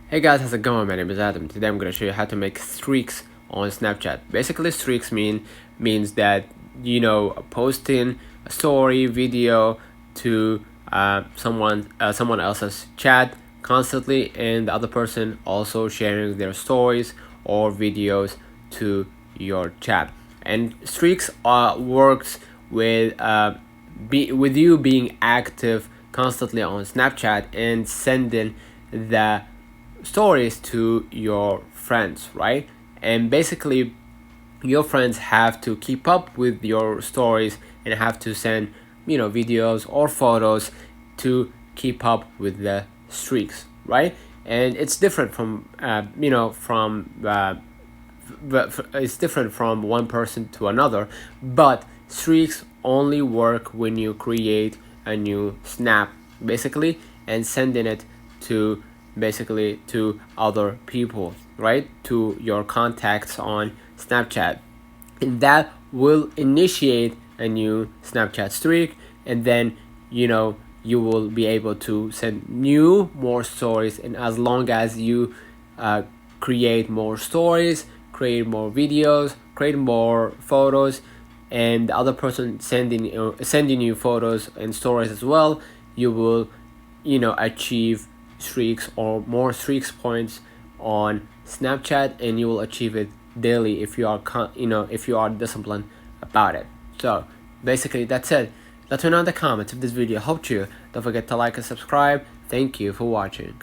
Hey guys, how's it going? My name is Adam. Today I'm going to show you how to make streaks on Snapchat. Basically, streaks means that posting a story, video to someone else's chat constantly, and the other person also sharing their stories or videos to your chat. And streaks works with with you being active constantly on Snapchat and sending the stories to your friends, right? And basically, your friends have to keep up with your stories and have to send, videos or photos to keep up with the streaks, right? And it's different from, it's different from one person to another, but streaks only work when you create a new snap, basically, and sending it to other people, right? To your contacts on Snapchat. And that will initiate a new Snapchat streak, and then you will be able to send more stories. And as long as you create more stories, create more videos, create more photos, and the other person sending you photos and stories as well, you will achieve streaks or more streaks points on Snapchat, and you will achieve it daily if you are if you are disciplined about it. So basically that's it. Let me know in the comments if this video helped you. Don't forget to like and subscribe. Thank you for watching.